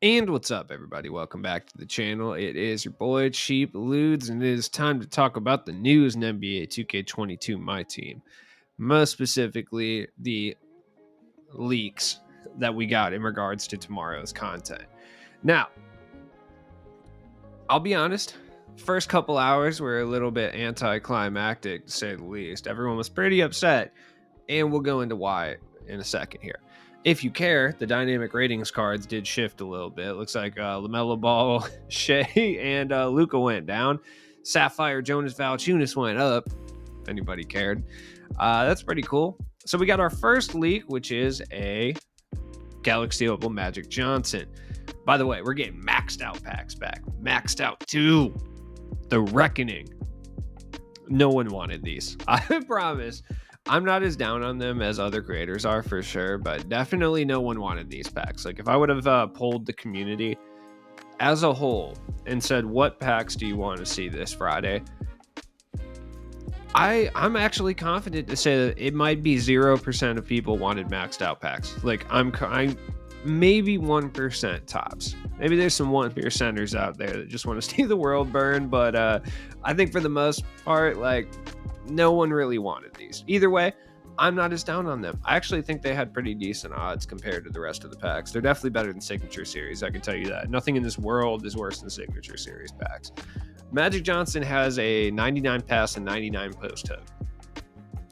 And what's up, everybody? Welcome back to the channel. It is your boy Cheap Ludes, and it is time to talk about the news in NBA 2K22, my team. Most specifically, the leaks that we got in regards to tomorrow's content. Now, I'll be honest, first couple hours were a little bit anticlimactic, to say the least. Everyone was pretty upset, and we'll go into why in a second here. If you care, the dynamic ratings cards did shift a little bit. It looks like LaMelo Ball, Shea, and Luca went down. Sapphire, Jonas Valanciunas went up. If anybody cared, that's pretty cool. So we got our first leak, which is a Galaxy Opal Magic Johnson. By the way, we're getting maxed out packs back. Maxed out 2. The Reckoning. No one wanted these. I promise. I'm not as down on them as other creators are for sure, but definitely no one wanted these packs. Like if I would have polled the community as a whole and said, what packs do you want to see this Friday? I'm actually confident to say that it might be 0% of people wanted maxed out packs. Like I'm maybe 1% tops. Maybe there's some 1%ers out there that just want to see the world burn, but I think for the most part, like no one really wanted these. Either way, I'm not as down on them. I actually think they had pretty decent odds compared to the rest of the packs. They're definitely better than Signature Series, I can tell you that. Nothing in this world is worse than Signature Series packs. Magic Johnson has a 99 pass and 99 post hook.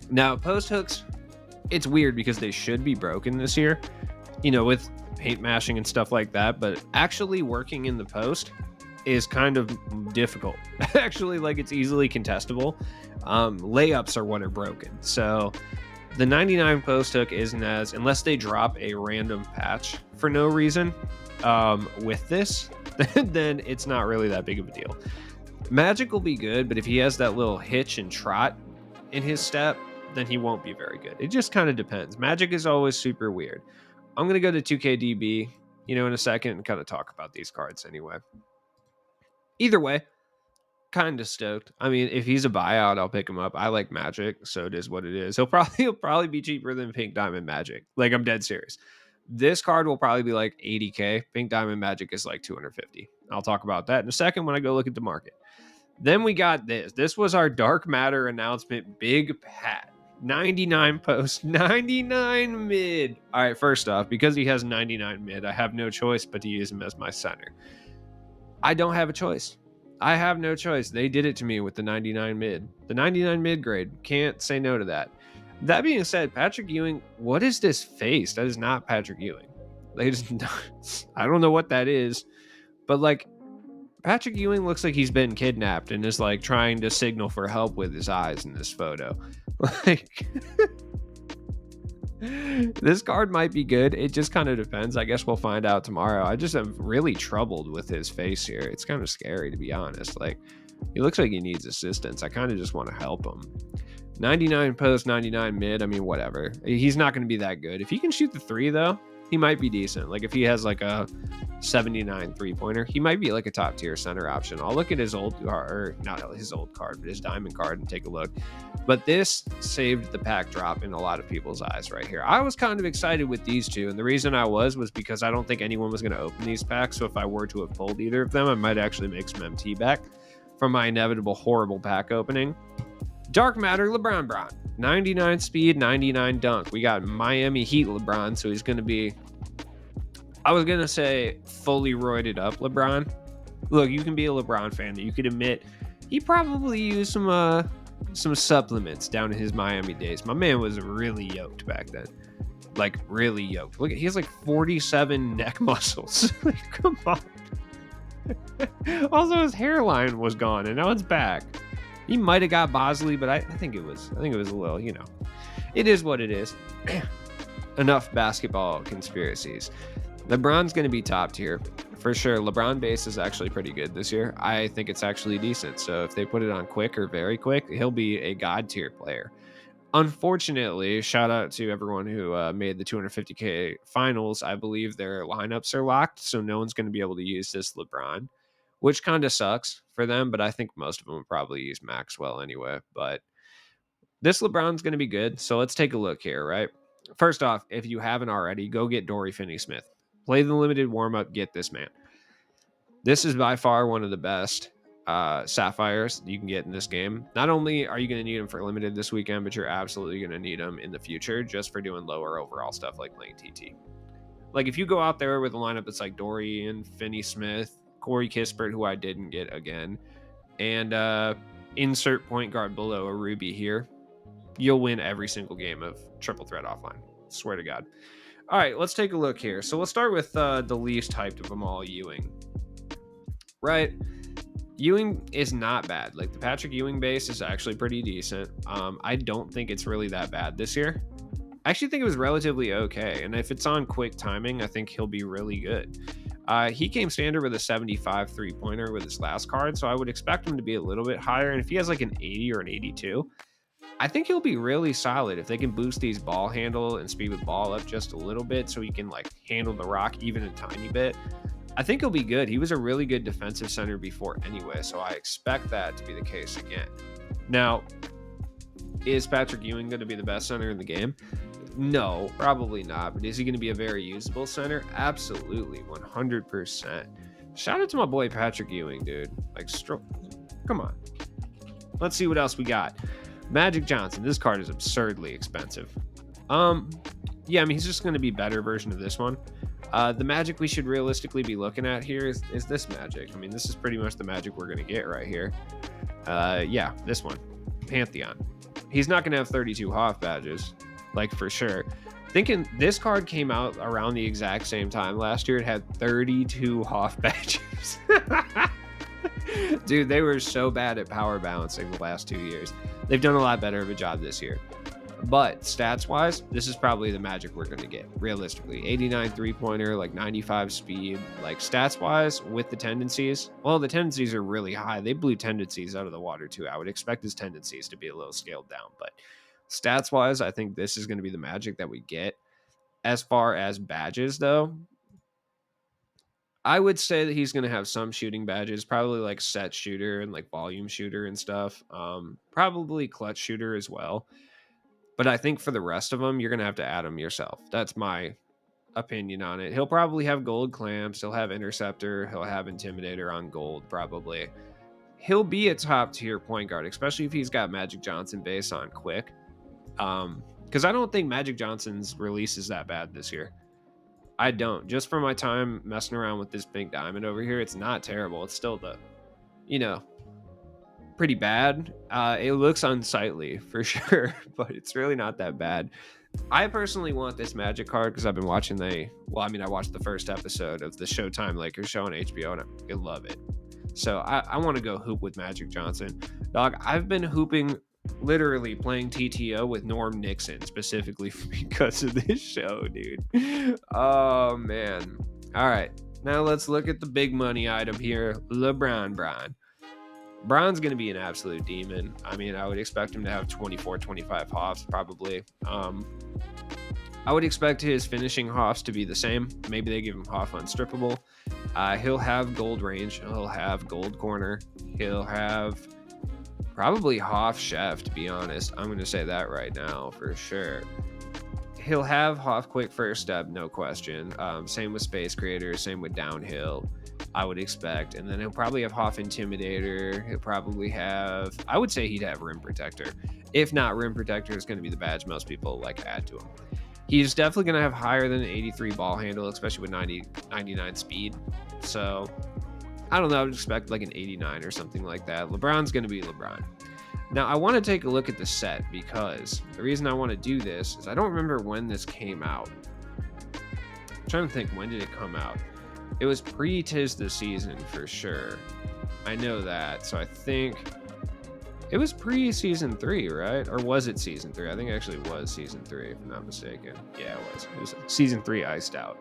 Now, post hooks, it's weird because they should be broken this year, with paint mashing and stuff like that, but actually working in the post is kind of difficult. Actually, like it's easily contestable. Layups are what are broken. So the 99 post hook isn't as, unless they drop a random patch for no reason with this, then it's not really that big of a deal. Magic will be good, but if he has that little hitch and trot in his step, then he won't be very good. It just kind of depends. Magic is always super weird. I'm going to go to 2KDB, in a second and kind of talk about these cards anyway. Either way, kind of stoked. I mean, if he's a buyout, I'll pick him up. I like Magic, so it is what it is. He'll probably be cheaper than Pink Diamond Magic. Like, I'm dead serious. This card will probably be like 80K. Pink Diamond Magic is like 250. I'll talk about that in a second when I go look at the market. Then we got this. This was our Dark Matter announcement. Big Pat. 99 post, 99 mid. All right, first off, because he has 99 mid, I have no choice but to use him as my center. I don't have a choice. I have no choice. They did it to me with the 99 mid. The 99 mid grade. Can't say no to that. That being said, Patrick Ewing, what is this face? That is not Patrick Ewing. I don't know what that is, but like Patrick Ewing looks like he's been kidnapped and is like trying to signal for help with his eyes in this photo. Like this card might be good. It just kind of depends. I guess we'll find out tomorrow. I just am really troubled with his face here. It's kind of scary, to be honest. Like he looks like he needs assistance. I kind of just want to help him. 99 post, 99 mid. I mean, whatever. He's not going to be that good. If he can shoot the 3 though, he might be decent. Like if he has like a 79 3-pointer, he might be like a top tier center option. I'll look at his old card, or not his old card, but his diamond card and take a look. But this saved the pack drop in a lot of people's eyes right here. I was kind of excited with these two, and the reason I was because I don't think anyone was going to open these packs. So if I were to have pulled either of them, I might actually make some MT back from my inevitable horrible pack opening. Dark Matter LeBron Bron. 99 speed, 99 dunk. We got Miami Heat LeBron, so he's going to be, I was going to say fully roided up LeBron. Look, you can be a LeBron fan. You could admit he probably used some supplements down in his Miami days. My man was really yoked back then. Like, really yoked. Look, he has like 47 neck muscles. Like, come on. Also, his hairline was gone, and now it's back. He might have got Bosley, but I think it was a little, it is what it is. Enough basketball conspiracies. LeBron's going to be top tier for sure. LeBron base is actually pretty good this year. I think it's actually decent. So if they put it on quick or very quick, he'll be a god tier player. Unfortunately, shout out to everyone who made the 250K finals. I believe their lineups are locked, so no one's going to be able to use this LeBron, which kind of sucks for them, but I think most of them would probably use Maxwell anyway. But this LeBron's going to be good, so let's take a look here, right? First off, if you haven't already, go get Dory Finney-Smith. Play the limited warm-up, get this man. This is by far one of the best sapphires you can get in this game. Not only are you going to need them for limited this weekend, but you're absolutely going to need them in the future just for doing lower overall stuff like playing TT. Like if you go out there with a lineup that's like Dorian, Finney Smith, Corey Kispert, who I didn't get again, and insert point guard below a Ruby here, you'll win every single game of triple threat offline. Swear to God. All right, let's take a look here. So we'll start with the least hyped of them all, Ewing. Right? Ewing is not bad. Like the Patrick Ewing base is actually pretty decent. I don't think it's really that bad this year. I actually think it was relatively okay. And if it's on quick timing, I think he'll be really good. He came standard with a 75 3-pointer with his last card, so I would expect him to be a little bit higher. And if he has like an 80 or an 82, I think he'll be really solid if they can boost these ball handle and speed with ball up just a little bit so he can like handle the rock even a tiny bit. I think he'll be good. He was a really good defensive center before anyway, so I expect that to be the case again. Now, is Patrick Ewing going to be the best center in the game? No, probably not. But is he going to be a very usable center? Absolutely, 100%. Shout out to my boy Patrick Ewing, dude. Like, come on. Let's see what else we got. Magic Johnson. This card is absurdly expensive. Yeah, I mean, he's just going to be a better version of this one. The Magic we should realistically be looking at here is this Magic. I mean, this is pretty much the Magic we're going to get right here. Yeah, this one. Pantheon. He's not going to have 32 Hoff badges, like for sure. Thinking this card came out around the exact same time last year. It had 32 Hoff badges. Dude, they were so bad at power balancing the last 2 years. They've done a lot better of a job this year. But stats-wise, this is probably the Magic we're going to get, realistically. 89 3-pointer, like 95 speed. Like stats-wise, with the tendencies, well, the tendencies are really high. They blew tendencies out of the water, too. I would expect his tendencies to be a little scaled down. But stats-wise, I think this is going to be the Magic that we get. As far as badges, though, I would say that he's going to have some shooting badges, probably like set shooter and like volume shooter and stuff. Probably clutch shooter as well. But I think for the rest of them, you're going to have to add them yourself. That's my opinion on it. He'll probably have gold clamps. He'll have interceptor. He'll have intimidator on gold, probably. He'll be a top tier point guard, especially if he's got Magic Johnson base on quick. Because I don't think Magic Johnson's release is that bad this year. I don't. Just from my time messing around with this pink diamond over here, it's not terrible. It's still pretty bad. It looks unsightly for sure, but it's really not that bad. I personally want this Magic card because I've been watching I watched the first episode of the Showtime Lakers show on HBO and I love it. So I want to go hoop with Magic Johnson. Dog, I've been hooping, literally playing TTO with Norm Nixon specifically because of this show, dude. Oh, man. All right. Now let's look at the big money item here, LeBron Bron. Bron's going to be an absolute demon. I mean, I would expect him to have 24, 25 Hoffs probably. I would expect his finishing Hoffs to be the same. Maybe they give him Hoff unstrippable. He'll have gold range. He'll have gold corner. He'll have probably Hoff chef, to be honest. I'm going to say that right now for sure. He'll have Hoff quick first step, no question. Same with Space Creator, same with Downhill, I would expect. And then he'll probably have Hoff Intimidator. He'll probably have, I would say he'd have Rim Protector. If not, Rim Protector is going to be the badge most people like to add to him. He's definitely going to have higher than an 83 ball handle, especially with 99 speed. So, I don't know. I would expect like an 89 or something like that. LeBron's going to be LeBron. Now, I want to take a look at the set because the reason I want to do this is I don't remember when this came out. I'm trying to think, when did it come out? It was pre-Tis the Season for sure. I know that. So I think it was pre-Season 3, right? Or was it Season 3? I think it actually was Season 3, if I'm not mistaken. Yeah, it was. It was Season 3 Iced Out.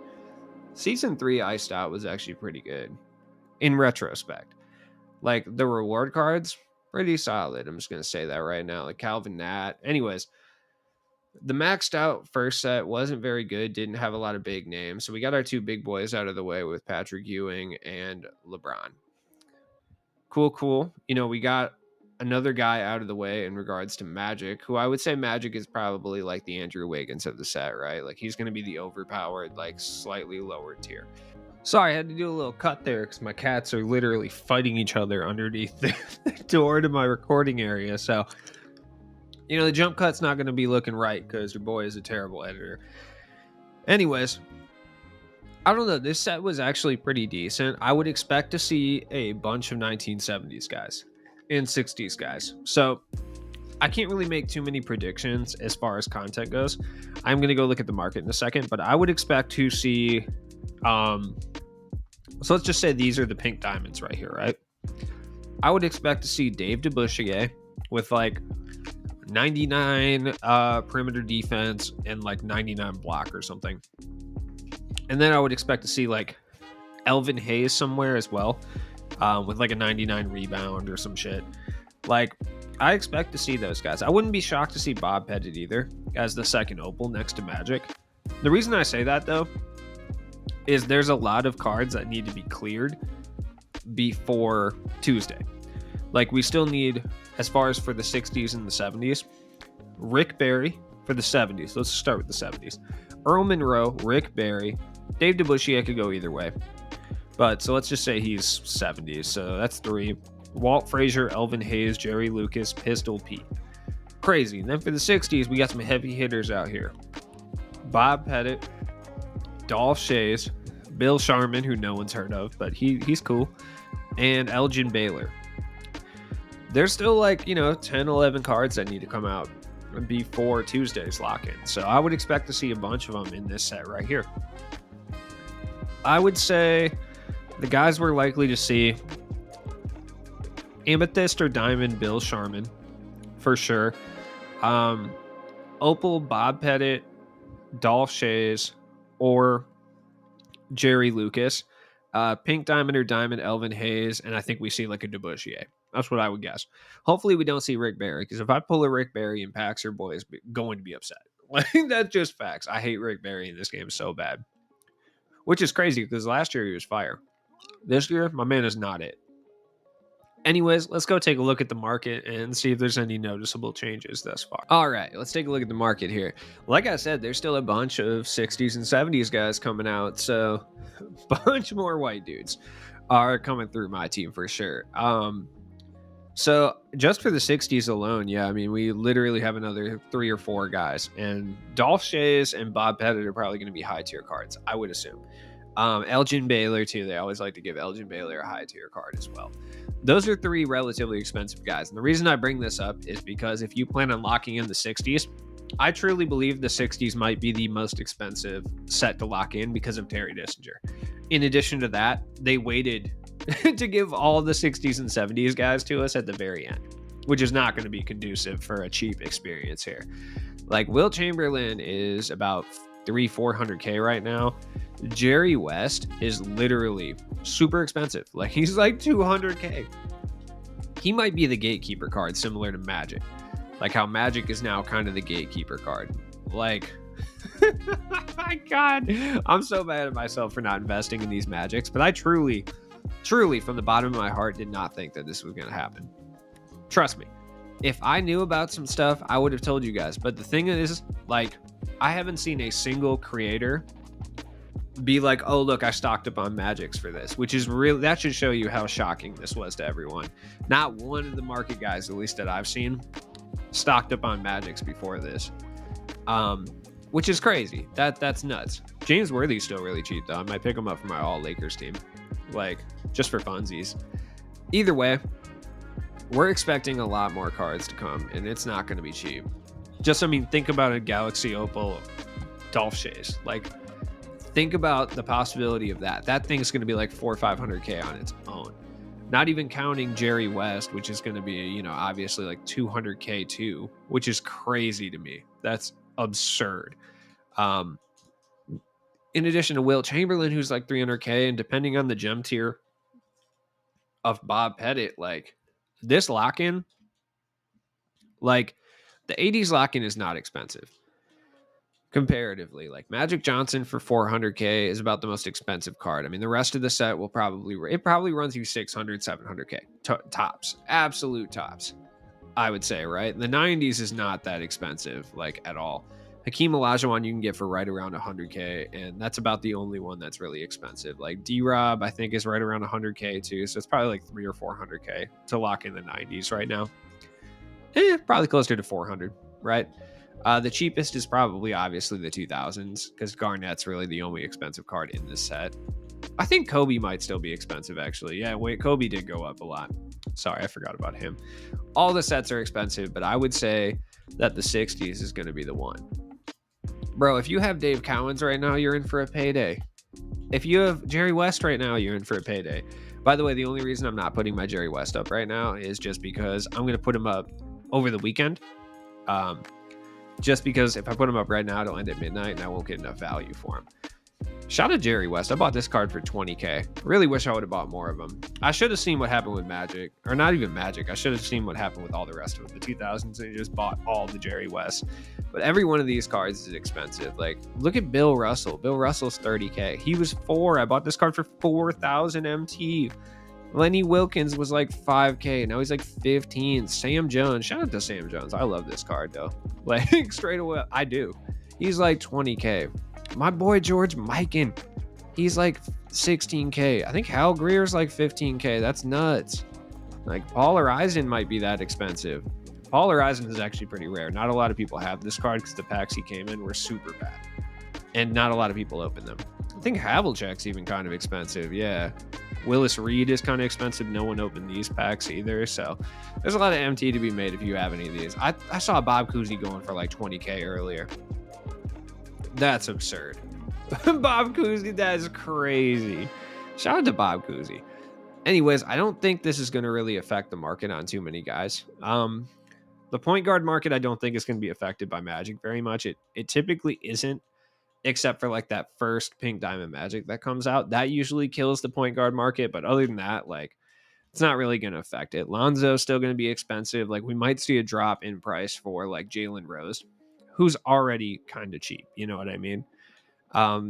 Season 3 Iced Out was actually pretty good in retrospect. Like, the reward cards, pretty solid. I'm just going to say that right now. Like Calvin Nat. Anyways, the maxed out first set wasn't very good. Didn't have a lot of big names. So we got our two big boys out of the way with Patrick Ewing and LeBron. Cool. You know, we got another guy out of the way in regards to Magic, who I would say Magic is probably like the Andrew Wiggins of the set, right? Like he's going to be the overpowered, like slightly lower tier. Sorry, I had to do a little cut there because my cats are literally fighting each other underneath the door to my recording area. So, the jump cut's not going to be looking right because your boy is a terrible editor. Anyways, I don't know. This set was actually pretty decent. I would expect to see a bunch of 1970s guys and 60s guys. So I can't really make too many predictions as far as content goes. I'm going to go look at the market in a second, but I would expect to see. So let's just say these are the pink diamonds right here, right? I would expect to see Dave DeBusschere with like 99 perimeter defense and like 99 block or something. And then I would expect to see like Elvin Hayes somewhere as well, with like a 99 rebound or some shit. Like, I expect to see those guys. I wouldn't be shocked to see Bob Pettit either as the second opal next to Magic. The reason I say that though is there's a lot of cards that need to be cleared before Tuesday. Like, we still need, as far as for the 60s and the 70s, Rick Barry for the 70s. Let's start with the 70s. Earl Monroe, Rick Barry, Dave DeBusschere could go either way. But so let's just say he's 70s. So that's 3. Walt Frazier, Elvin Hayes, Jerry Lucas, Pistol Pete. Crazy. And then for the 60s, we got some heavy hitters out here. Bob Pettit, Dolph Shays, Bill Sharman, who no one's heard of, but he's cool, and Elgin Baylor. There's still like, 10, 11 cards that need to come out before Tuesday's lock-in. So I would expect to see a bunch of them in this set right here. I would say the guys we're likely to see: Amethyst or Diamond Bill Sharman, for sure. Opal Bob Pettit, Dolph Shays, or Jerry Lucas. Pink Diamond or Diamond Elvin Hayes, and I think we see like a DeBusschere. That's what I would guess. Hopefully we don't see Rick Barry, because if I pull a Rick Barry in packs, your boy is going to be upset. Like, that's just facts. I hate Rick Barry in this game so bad. Which is crazy, because last year he was fire. This year, my man is not it. Anyways, let's go take a look at the market and see if there's any noticeable changes thus far. All right, let's take a look at the market here. Like I said, there's still a bunch of 60s and 70s guys coming out, so a bunch more white dudes are coming through my team for sure. So just for the 60s alone, yeah, I mean, we literally have another 3 or 4 guys, and Dolph Shays and Bob Pettit are probably going to be high tier cards, I would assume. Elgin Baylor too. They always like to give Elgin Baylor a high tier card as well. Those are 3 relatively expensive guys. And the reason I bring this up is because if you plan on locking in the 60s, I truly believe the 60s might be the most expensive set to lock in because of Terry Dissinger. In addition to that, they waited to give all the 60s and 70s guys to us at the very end, which is not going to be conducive for a cheap experience here. Like, Wilt Chamberlain is about 300-400K right now. Jerry West is literally super expensive. Like, he's like 200K. He might be the gatekeeper card, similar to Magic. Like how Magic is now kind of the gatekeeper card. Like, my God, I'm so mad at myself for not investing in these Magics, but I truly, from the bottom of my heart, did not think that this was going to happen. Trust me. If I knew about some stuff, I would have told you guys. But the thing is, like, I haven't seen a single creator be like, oh, look, I stocked up on Magics for this, which is really, that should show you how shocking this was to everyone. Not one of the market guys, at least that I've seen, stocked up on Magics before this, which is crazy. That's nuts. James Worthy's still really cheap, though. I might pick him up for my all Lakers team, like, just for funsies. Either way, we're expecting a lot more cards to come, and it's not going to be cheap. Just, I mean, think about a Galaxy Opal Dolph Shays. Like, think about the possibility of that. That thing's going to be like 400 or 500K on its own. Not even counting Jerry West, which is going to be, obviously like 200K too, which is crazy to me. That's absurd. In addition to Wilt Chamberlain, who's like 300K, and depending on the gem tier of Bob Pettit, like, this lock-in, like, the 80s lock-in is not expensive. comparatively. Like Magic Johnson for 400K is about the most expensive card. I mean, the rest of the set will probably it probably runs you 600, 700K tops, absolute tops. I would say, right? The 90s is not that expensive, like at all. Hakeem Olajuwon you can get for right around 100K, and that's about the only one that's really expensive. Like D-Rob, I think is right around 100K too, so it's probably like 3 or 400K to lock in the 90s right now. Probably closer to 400, right? The cheapest is probably obviously the 2000s because Garnett's really the only expensive card in this set. I think Kobe might still be expensive, actually. Yeah, wait, Kobe did go up a lot. Sorry, I forgot about him. All the sets are expensive, but I would say that the 60s is going to be the one. Bro, if you have Dave Cowens right now, you're in for a payday. If you have Jerry West right now, you're in for a payday. By the way, the only reason I'm not putting my Jerry West up right now is just because I'm going to put him up over the weekend. Just because if I put him up right now, it'll end at midnight and I won't get enough value for him. Shout out Jerry West. I bought this card for 20K. Really wish I would have bought more of them. I should have seen what happened with Magic. Or not even Magic. I should have seen what happened with all the rest of them. The 2000s, and just bought all the Jerry West. But every one of these cards is expensive. Like, look at Bill Russell. Bill Russell's 30K. He was 4. I bought this card for 4,000 MT. Lenny Wilkins was like 5K. Now he's like 15. Sam Jones. Shout out to Sam Jones. I love this card, though. Like, straight away, I do. He's like 20K. My boy George Mikan, he's like 16K. I think Hal Greer's like 15K. That's nuts. Like Paul Arizin might be that expensive. Paul Arizin is actually pretty rare. Not a lot of people have this card because the packs he came in were super bad. And not a lot of people open them. I think Havlicek's even kind of expensive. Yeah. Willis Reed is kind of expensive. No one opened these packs either. So there's a lot of MT to be made if you have any of these. I saw Bob Cousy going for like 20K earlier. That's absurd. Bob Cousy, that is crazy. Shout out to Bob Cousy. Anyways, I don't think this is going to really affect the market on too many guys. The point guard market, I don't think is going to be affected by Magic very much. It typically isn't, except for like that first Pink Diamond Magic that comes out. That usually kills the point guard market. But other than that, like, it's not really going to affect it. Lonzo's still going to be expensive. Like, we might see a drop in price for like Jalen Rose, who's already kind of cheap. You know what I mean?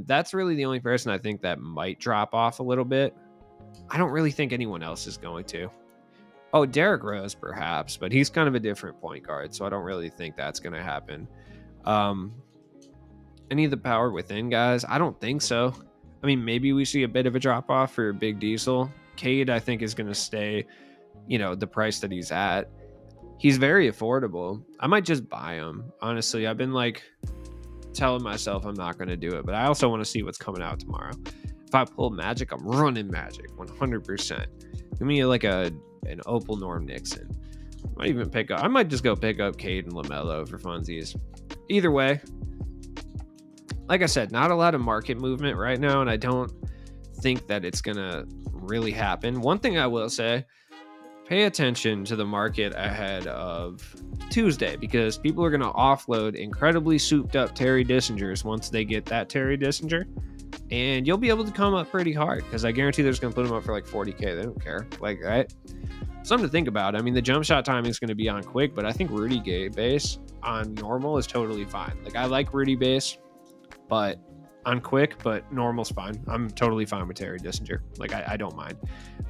That's really the only person I think that might drop off a little bit. I don't really think anyone else is going to. Oh, Derrick Rose, perhaps, but he's kind of a different point guard, so I don't really think that's going to happen. Any of the power within guys? I don't think so. I mean, maybe we see a bit of a drop off for Big Diesel. Cade, I think, is going to stay, the price that he's at. He's very affordable. I might just buy him. Honestly, I've been like telling myself I'm not going to do it, but I also want to see what's coming out tomorrow. If I pull Magic, I'm running Magic 100%. Give me like an Opal Norm Nixon. I might just go pick up Cade and LaMelo for funsies. Either way, like I said, not a lot of market movement right now, and I don't think that it's going to really happen. One thing I will say, pay attention to the market ahead of Tuesday because people are going to offload incredibly souped up Terry Dissingers once they get that Terry Dissinger. And you'll be able to come up pretty hard because I guarantee they're just going to put them up for like 40K. They don't care. Like, right? Something to think about. I mean, the jump shot timing is going to be on quick, but I think Rudy Gay base on normal is totally fine. Like, I like Rudy base, but on quick, but normal's fine. I'm totally fine with Terry Dissinger. Like, I don't mind.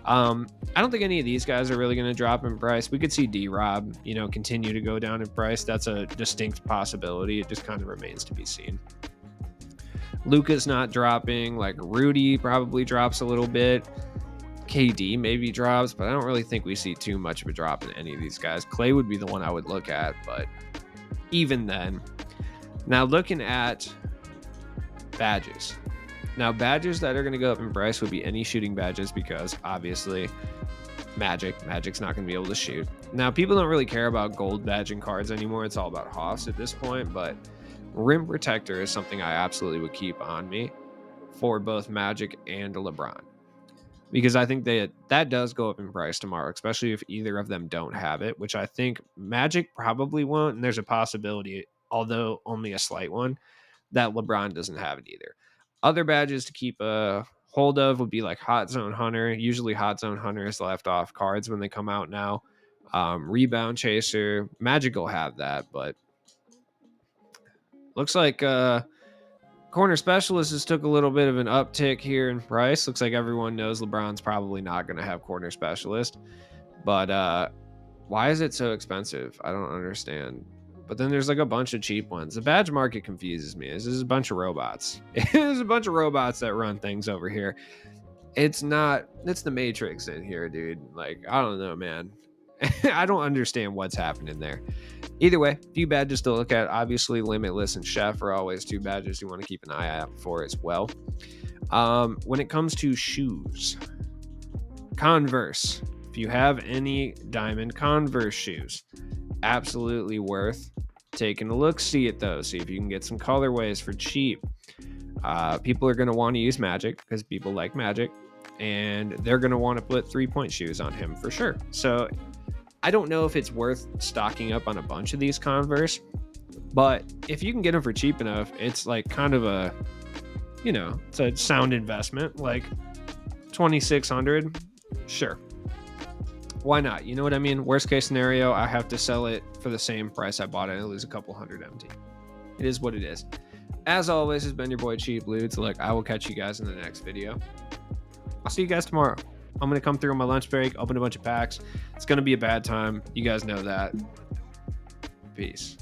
I don't think any of these guys are really going to drop in price. We could see D-Rob, continue to go down in price. That's a distinct possibility. It just kind of remains to be seen. Luka's not dropping. Like, Rudy probably drops a little bit. KD maybe drops, but I don't really think we see too much of a drop in any of these guys. Clay would be the one I would look at, but even then. Now, looking at badges. Now, badges that are going to go up in price would be any shooting badges because, obviously, Magic's not going to be able to shoot. Now, people don't really care about gold badging cards anymore. It's all about Hoffs at this point, but Rim Protector is something I absolutely would keep on me for both Magic and LeBron. Because I think that does go up in price tomorrow, especially if either of them don't have it, which I think Magic probably won't, and there's a possibility, although only a slight one, that LeBron doesn't have it either. Other badges to keep a hold of would be like Hot Zone Hunter. Usually Hot Zone Hunter is left off cards when they come out now. Rebound Chaser. Magic will have that, but looks like Corner specialist just took a little bit of an uptick here in price. Looks like everyone knows LeBron's probably not going to have corner specialist. But why is it so expensive? I don't understand. But then there's like a bunch of cheap ones. The badge market confuses me. This is a bunch of robots. There's a bunch of robots that run things over here. It's the Matrix in here, dude. Like, I don't know, man. I don't understand what's happening there. Either way, few badges to look at. Obviously, Limitless and Chef are always two badges you want to keep an eye out for as well. When it comes to shoes, Converse. If you have any diamond Converse shoes, absolutely worth taking a look, see at those. See if you can get some colorways for cheap. People are going to want to use Magic because people like Magic, and they're going to want to put 3-point shoes on him for sure. So I don't know if it's worth stocking up on a bunch of these Converse, but if you can get them for cheap enough, it's like kind of a, it's a sound investment. Like 2,600, sure. Why not? You know what I mean? Worst case scenario, I have to sell it for the same price I bought it and lose a couple hundred MT. It is what it is. As always, has been your boy Cheap Ludes. Look, I will catch you guys in the next video. I'll see you guys tomorrow. I'm going to come through on my lunch break, open a bunch of packs. It's going to be a bad time. You guys know that. Peace.